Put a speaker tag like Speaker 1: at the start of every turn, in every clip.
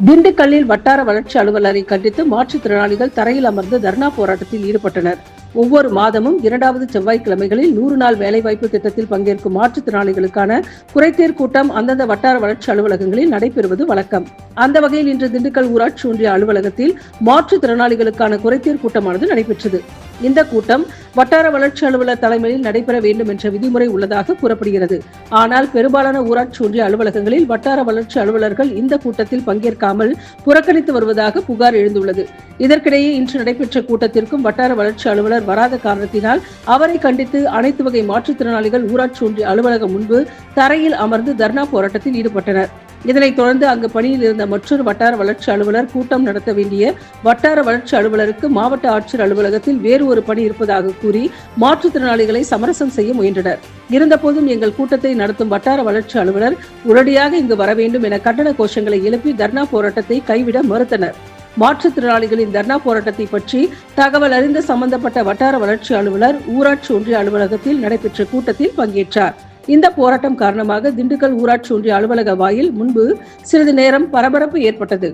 Speaker 1: திண்டுக்கல்லில் வட்டார வளர்ச்சி அலுவலரை கண்டித்து மாற்றுத்திறனாளிகள் தரையில் அமர்ந்து தர்ணா போராட்டத்தில் ஈடுபட்டனர். ஒவ்வொரு மாதமும் 2வது செவ்வாய்க்கிழமைகளில் 100 நாள் வேலைவாய்ப்பு திட்டத்தில் பங்கேற்கும் மாற்றுத்திறனாளிகளுக்கான குறைதீர் கூட்டம் அந்தந்த வட்டார வளர்ச்சி அலுவலகங்களில் நடைபெறுவது வழக்கம். அந்த வகையில் இன்று திண்டுக்கல் ஊராட்சி ஒன்றிய அலுவலகத்தில் மாற்றுத்திறனாளிகளுக்கான குறைதீர் கூட்டமானது நடைபெற்றது. இந்த கூட்டம் வட்டார வளர்ச்சி அலுவலர் தலைமையில் நடைபெற வேண்டும் என்ற விதிமுறை உள்ளதாக கூறப்படுகிறது. ஆனால் பெரும்பாலான ஊராட்சி ஒன்றிய அலுவலகங்களில் வட்டார வளர்ச்சி அலுவலர்கள் இந்த கூட்டத்தில் பங்கேற்காமல் புறக்கணித்து வருவதாக புகார் எழுந்துள்ளது. இதற்கிடையே இன்று நடைபெற்ற கூட்டத்திற்கும் வட்டார வளர்ச்சி அலுவலர் வராத காரணத்தினால் அவரை கண்டித்து அனைத்து வகை மாற்றுத்திறனாளிகள் ஊராட்சி ஒன்றிய அலுவலகம் முன்பு தரையில் அமர்ந்து தர்ணா போராட்டத்தில் ஈடுபட்டனர். இதனைத் தொடர்ந்து அங்கு பணியில் இருந்த மற்றொரு வட்டார வளர்ச்சி அலுவலர் கூட்டம் நடத்த வேண்டிய வட்டார வளர்ச்சி அலுவலருக்கு மாவட்ட ஆட்சியர் அலுவலகத்தில் வேறு ஒரு பணி இருப்பதாக கூறி மாற்றுத்திறனாளிகளை சமரசம் செய்ய முயன்றனர். இருந்தபோதும் எங்கள் கூட்டத்தை நடத்தும் வட்டார வளர்ச்சி அலுவலர் உடனடியாக இங்கு வர வேண்டும் என கண்டன கோஷங்களை எழுப்பி தர்ணா போராட்டத்தை கைவிட மறுத்தனர். மாற்றுத்திறனாளிகளின் தர்ணா போராட்டத்தை பற்றி தகவல் அறிந்த சம்பந்தப்பட்ட வட்டார வளர்ச்சி அலுவலர் ஊராட்சி ஒன்றிய அலுவலகத்தில் நடைபெற்ற கூட்டத்தில் பங்கேற்றார். இந்த போராட்டம் காரணமாக திண்டுக்கல் ஊராட்சி ஒன்றிய அலுவலக வாயில் முன்பு சிறிது நேரம் பரபரப்பு ஏற்பட்டது.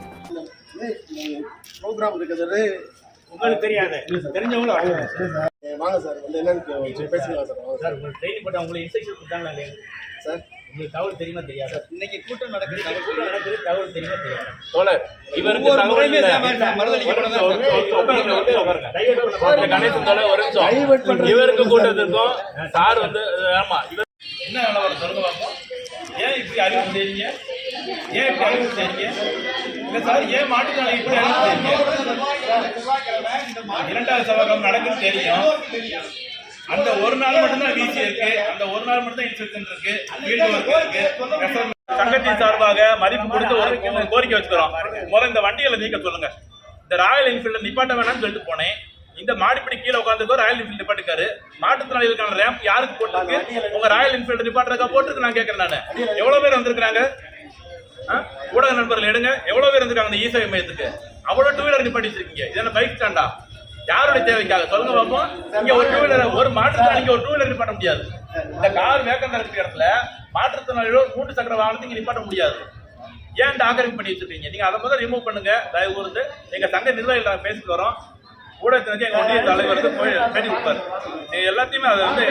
Speaker 2: உங்களுக்கு தெரியாது, தெரிஞ்சவங்களும்
Speaker 3: வாங்க சார், வந்து என்னன்னு பேசிக்கலாம்
Speaker 2: சார். உங்களுக்கு ட்ரெயினிங் போட்டு உங்களுக்கு இன்ஸ்ட்ரக்ஷன் கொடுத்தாங்களா சார்? உங்களுக்கு தகவல் தெரியுமா தெரியாது சார்? இன்னைக்கு கூட்டம் நடக்குது, தகவல் தெரியுமா தெரியாது தோழர். இவருக்கு இவருக்கு கூட்டத்திற்கும் சார் வந்து ஆமா என்ன நிலவரம் சொல்லுங்க பார்ப்போம். ஏன் இப்படி அறிவு செய்றீங்க? ஏன் இப்படி அறிவு செய்றீங்க? இல்லை சார், ஏன் மாட்டுக்கான இப்படி அறிவு செய்றீங்க? 2வது செவ்வாய்க்கிழமை நடக்குன்னு தெரியும். அந்த ஒரு நாள் மட்டும்தான் வீசி இருக்கு, அந்த ஒரு நாள் மட்டும் தான் இன்ஸ்ட்ரக்ஷன் இருக்கு, ஃபீல்டு ஒர்க் இருக்கு. சங்கத்தின் சார்பாக மதிப்பு கொடுத்து ஒரு கோரிக்கை வச்சுக்கிறோம். முதல்ல இந்த வண்டிகளை நீக்க சொல்லுங்க. இந்த ராயல் என்ஃபீல்டு நிப்பாட்ட வேணாம்னு சொல்லிட்டு போனேன். இந்த மாடிப்படி கீழே உட்காந்துக்கோ ராயல் என்ஃபீல்டு நிப்பாட்டுக்காரு. மாற்றுத்திறனாளிகளுக்கான ரேம்ப் யாருக்கு போட்டிருக்கு? உங்க ராயல் என்ஃபீல்டு நிப்பாட்டுறக்கா போட்டுருக்கு? நான் கேட்கறேன். நான் எவ்வளவு பேர் வந்திருக்காங்க? ஊடக நண்பர்கள் எடுங்க, எவ்வளவு பேர் வந்திருக்காங்க இந்த ஈசை மையத்துக்கு? அவ்வளவு 2 வீலர் நிப்பாட்டி வச்சிருக்கீங்க. இதென்ன பைக் ஸ்டாண்டா? யாருடைய தேவைக்காக சொல்லுங்க பார்ப்போம். இங்க ஒரு 2 வீலர், ஒரு மாற்றுத்திறனாளிக்கு ஒரு 2 வீலர் நிப்பாட்ட முடியாது. இந்த கார் வேக்கந்தா இருக்கிற இடத்துல மாற்றுத்திறனாளிகளோட 3 சக்கர வாகனத்தை இங்க நிப்பாட்ட முடியாது. ஏன் இந்த ஆக்கிரமிப்பு பண்ணி வச்சிருக்கீங்க? நீங்க அதை முதல்ல ரிமூவ் பண்ணுங்க தயவு கூர்ந்து. எங்க சங்க நிர்வாகிகள் நாங்கள் பேசிட்டு வரோம். ஊடகத்தினருக்கு எங்க ஒன்றிய தலைவர் வந்து பேட்டி கொடுப்பாரு. எல்லாத்தையுமே அதை வந்து